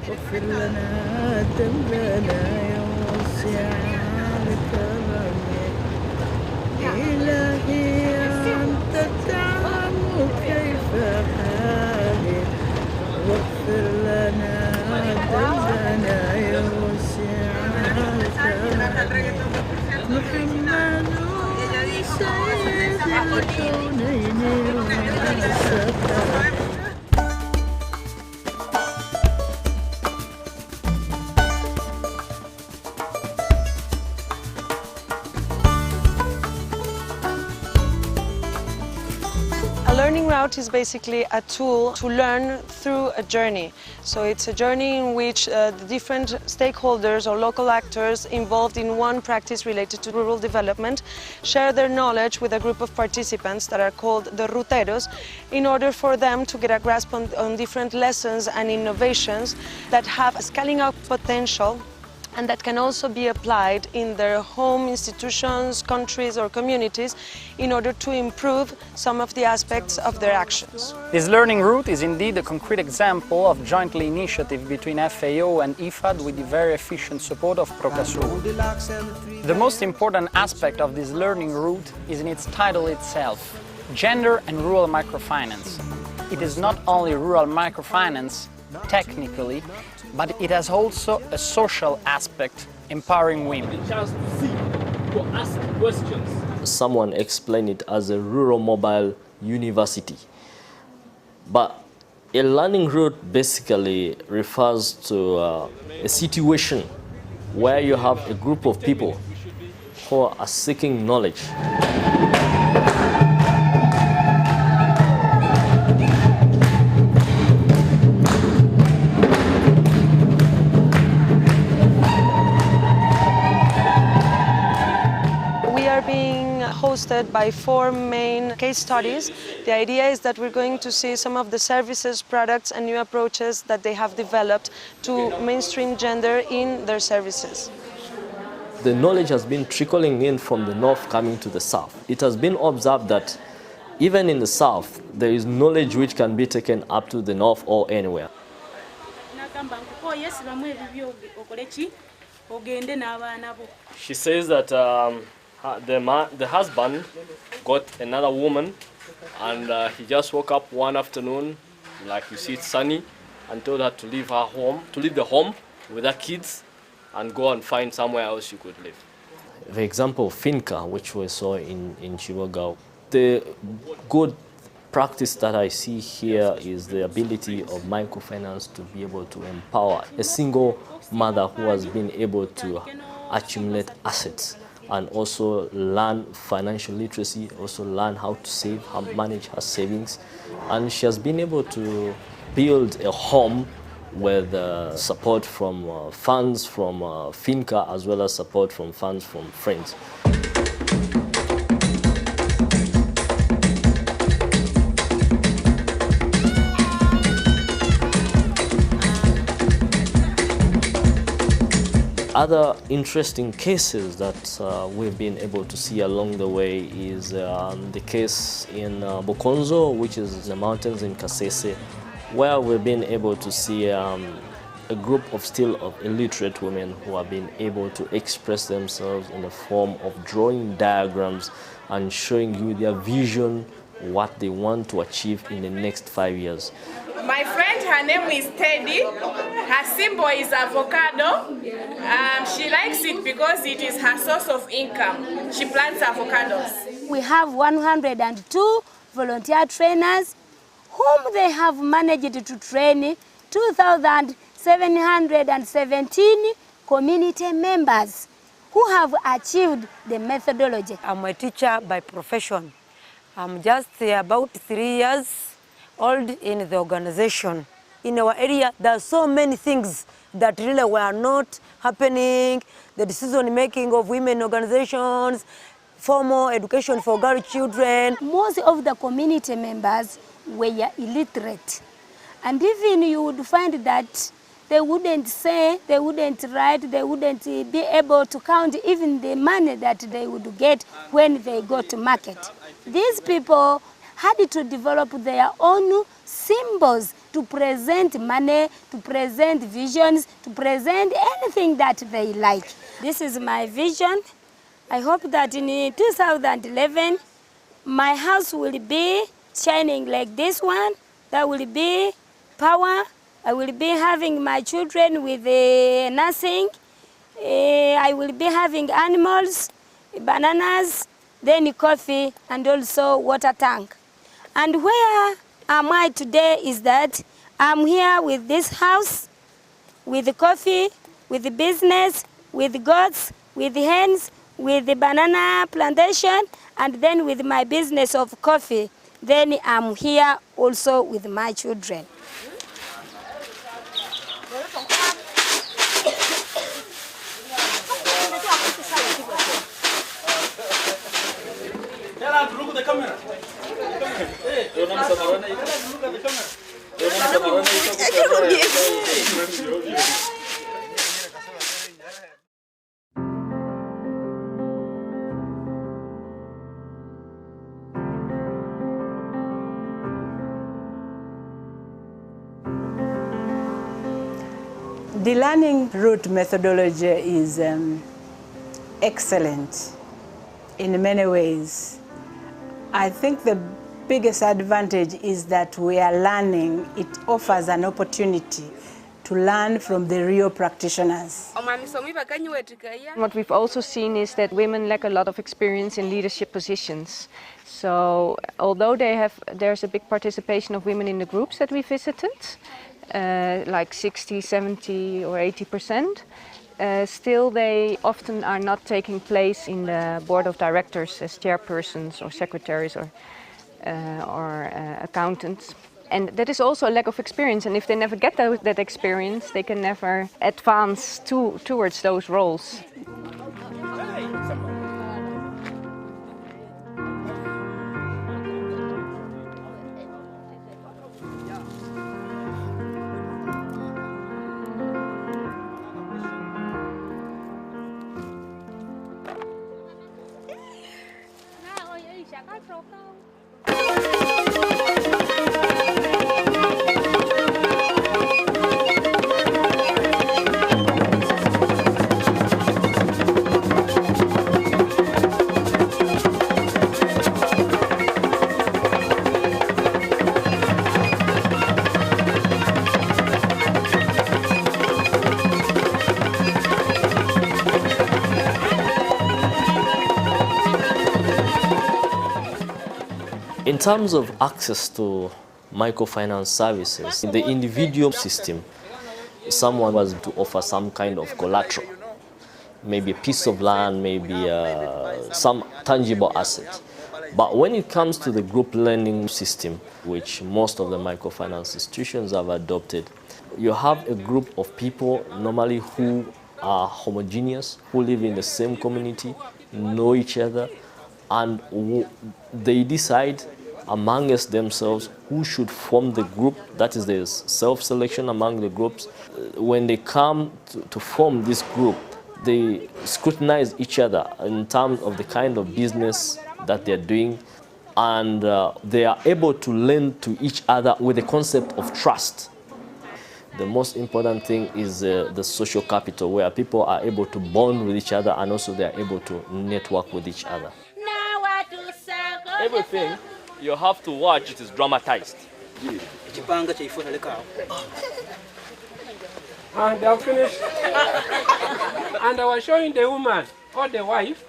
واغفر لنا ذنبنا يا واسع الكرم إلهي أنت تعلم كيف حالي واغفر لنا ذنبنا يا واسع الكرم محمد سيد الكونين والسفر. A learning route is basically a tool to learn through a journey. So it's a journey in which the different stakeholders or local actors involved in one practice related to rural development share their knowledge with a group of participants that are called the ruteros in order for them to get a grasp on different lessons and innovations that have a scaling up potential and that can also be applied in their home institutions, countries or communities in order to improve some of the aspects of their actions. This learning route is indeed a concrete example of jointly initiative between FAO and IFAD with the very efficient support of Procasur. The most important aspect of this learning route is in its title itself, Gender and Rural Microfinance. It is not only rural microfinance technically, but it has also a social aspect, empowering women. Someone explained it as a rural mobile university. But a learning route basically refers to a situation where you have a group of people who are seeking knowledge. Hosted by 4 main case studies. The idea is that we're going to see some of the services, products and new approaches that they have developed to mainstream gender in their services. The knowledge has been trickling in from the north coming to the south. It has been observed that even in the south, there is knowledge which can be taken up to the north or anywhere. She says that the husband got another woman and he just woke up one afternoon, like you see it's sunny, and told her to leave her home, to leave the home with her kids and go and find somewhere else she could live. The example of Finca, which we saw in Chivaga, the good practice that I see here is the ability of microfinance to be able to empower a single mother who has been able to accumulate assets and also learn financial literacy, also learn how to save, how to manage her savings. And she has been able to build a home with support from funds from Finca as well as support from funds from friends. Other interesting cases that we've been able to see along the way is the case in Bukonzo, which is the mountains in Kasese, where we've been able to see a group of illiterate women who have been able to express themselves in the form of drawing diagrams and showing you their vision, what they want to achieve in the next 5 years. My friend, her name is Teddy. Her symbol is avocado. She likes it because it is her source of income. She plants avocados. We have 102 volunteer trainers whom they have managed to train 2,717 community members who have achieved the methodology. I'm a teacher by profession. I'm just about 3 years old in the organization. In our area, there are so many things that really were not happening. The decision-making of women organizations, formal education for girl children. Most of the community members were illiterate. And even you would find that they wouldn't say, they wouldn't write, they wouldn't be able to count even the money that they would get when they go to market. These people had to develop their own symbols to present money, to present visions, to present anything that they like. This is my vision. I hope that in 2011, my house will be shining like this one. There will be power. I will be having my children with nursing. I will be having animals, bananas, then coffee, and also water tank. And where am I today is that I'm here with this house, with the coffee, with the business, with goats, with hens, with the banana plantation, and then with my business of coffee. Then I'm here also with my children. The learning route methodology is excellent in many ways. I think the biggest advantage is that we are learning. It offers an opportunity to learn from the real practitioners. What we've also seen is that women lack a lot of experience in leadership positions. So although there's a big participation of women in the groups that we visited, like 60, 70 or 80%, still they often are not taking place in the board of directors as chairpersons or secretaries or accountants. And that is also a lack of experience, and if they never get that experience, they can never advance towards those roles. In terms of access to microfinance services, in the individual system, someone was to offer some kind of collateral, maybe a piece of land, maybe some tangible asset. But when it comes to the group lending system, which most of the microfinance institutions have adopted, you have a group of people normally who are homogeneous, who live in the same community, know each other, and they decide amongst themselves who should form the group. That is, there's self-selection among the groups. When they come to form this group, they scrutinize each other in terms of the kind of business that they're doing, and they are able to lend to each other with the concept of trust. The most important thing is the social capital, where people are able to bond with each other and also they are able to network with each other. Everything you have to watch, it is dramatized. And I finished. And I was showing the woman or the wife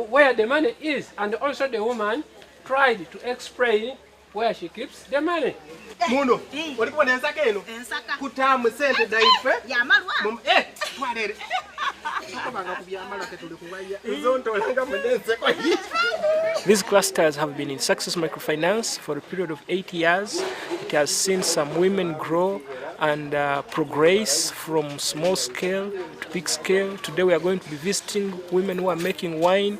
where the money is, and also the woman tried to explain where she keeps the money. Muno, walikuwa na ensaka eno? Ensaka. Kutamu sente daife? Ya malwa. Twarere. These clusters have been in Success Microfinance for a period of 8 years. It has seen some women grow and progress from small scale to big scale. Today we are going to be visiting women who are making wine.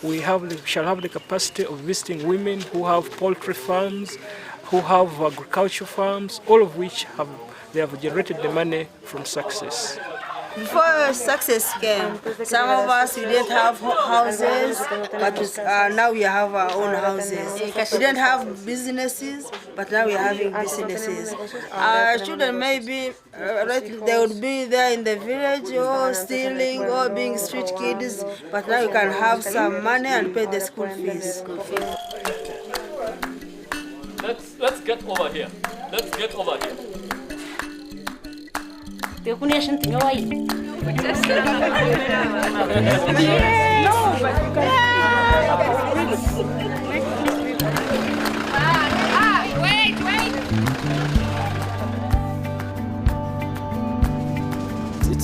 We shall have the capacity of visiting women who have poultry farms, who have agriculture farms, all of which they have generated the money from Success. Before success came, some of us, we didn't have houses, but now we have our own houses. We didn't have businesses, but now we are having businesses. Children maybe they would be there in the village or stealing or being street kids, but now you can have some money and pay the school fees. Let's get over here. Let's get over here. It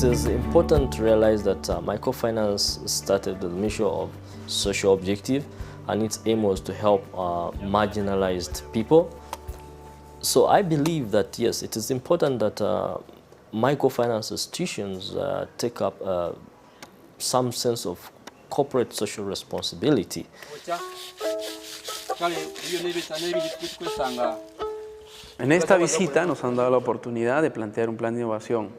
is important to realize that microfinance started with the mission of social objective, and its aim was to help marginalized people. So I believe that yes, it is important that microfinance institutions take up some sense of corporate social responsibility. En esta visita nos han dado la oportunidad de plantear un plan de innovación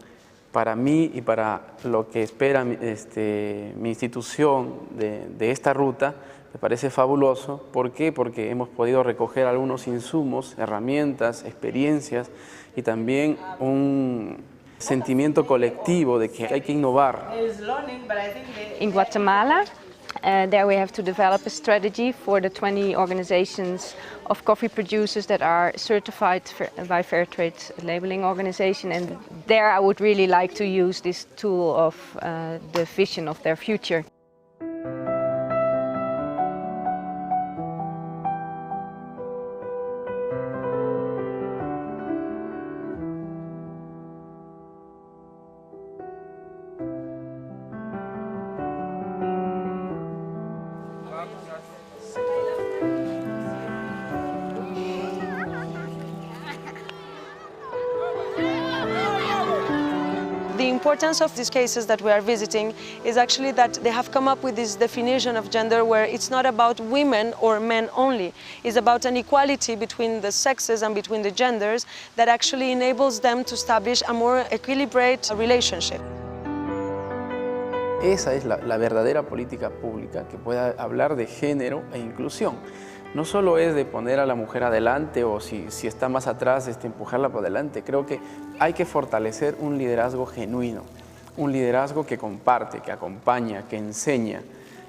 para mí y para lo que espera mi institución de esta ruta. Me parece fabuloso. ¿Por qué? Porque hemos podido recoger algunos insumos, herramientas, experiencias y también un sentimiento colectivo de que hay que innovar. In Guatemala, there we have to develop a strategy for the 20 organizations of coffee producers that are certified by Fair Trade Labeling Organization, and there I would really like to use this tool of the vision of their future. The importance of these cases that we are visiting is actually that they have come up with this definition of gender where it's not about women or men only. It's about an equality between the sexes and between the genders that actually enables them to establish a more equilibrated relationship. Esa es la verdadera política pública que pueda hablar de género e inclusión. No solo es de poner a la mujer adelante o si está más atrás, empujarla para adelante. Creo que hay que fortalecer un liderazgo genuino, un liderazgo que comparte, que acompaña, que enseña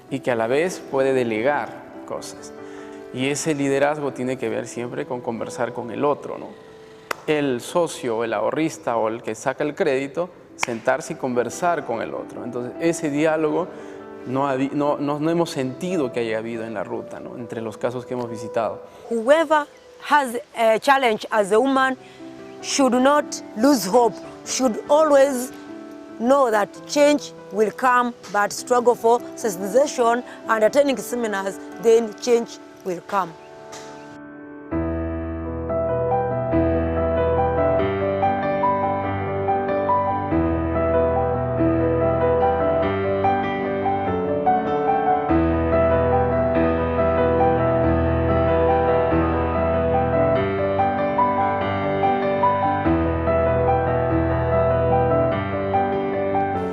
y que a la vez puede delegar cosas. Y ese liderazgo tiene que ver siempre con conversar con el otro, ¿no? El socio, el ahorrista o el que saca el crédito, sentarse y conversar con el otro. Entonces, ese diálogo no hemos sentido que haya habido en la ruta, ¿no? Entre los casos que hemos visitado. Whoever has a challenge as a woman should not lose hope, should always know that change will come, but struggle for sensitization and attending seminars, then change will come.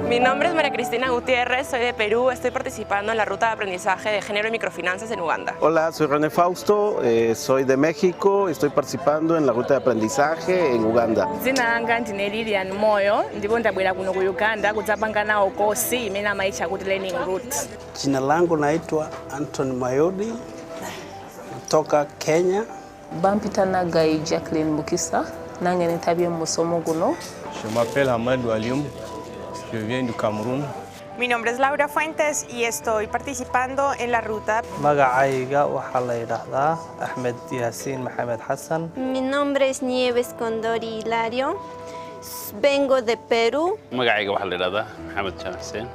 Mi nombre es María Cristina Gutiérrez, soy de Perú, estoy participando en la Ruta de Aprendizaje de Género y Microfinanzas en Uganda. Hola, soy René Fausto, soy de México, estoy participando en la Ruta de Aprendizaje en Uganda. Dzina langa ndine Lilian Moyo, ndipo ndabwera kuno ku Uganda kudzapanga nawo kosi imene amaitcha kuti learning route. Jina langu naitwa Anthony Mayodi, kutoka Kenya. Bampita Nagai Jacqueline Bukisa, nange nitabye mu musomo guno. Je m'appelle Hamadou Alioum. Yo viene du Camerún. Mi nombre es Laura Fuentes y estoy participando en la ruta. Magacayga waxaa la yiraahdaa Ahmed Yasin Mohamed Hassan. Mi nombre es Nieves Condori Hilario. Vengo de Perú. Magacayga waxaa la yiraahdaa Mohamed Hussein.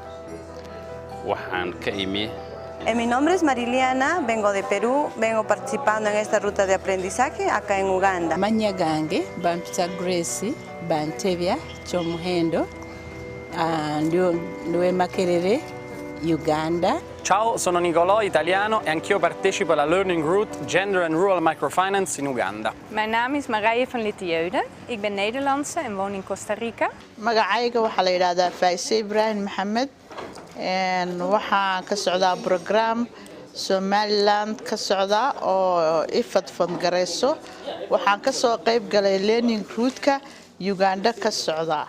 Waxaan ka imi. Mi nombre es Mariliana, vengo de Perú, vengo participando en esta ruta de aprendizaje acá en Uganda. Manyagange, Bampita Grace, Bantebya, Chomuhendo. Ndiwe Makerere, Uganda. Ciao, sono Nicolò, italiano, e anch'io partecipo alla Learning Route Gender and Rural Microfinance in Uganda. Mijn naam is Marije van Littejeude. Ik ben Nederlandse en woon in Costa Rica. Magacayga waxaa la yiraahdaa Faisal Ibrahim Mohamed en waxaan ka socdaa program Somaliland ka socda oo ifad fund gareyso. Waxaan ka soo qayb galay Learning Route-ka Uganda ka socda.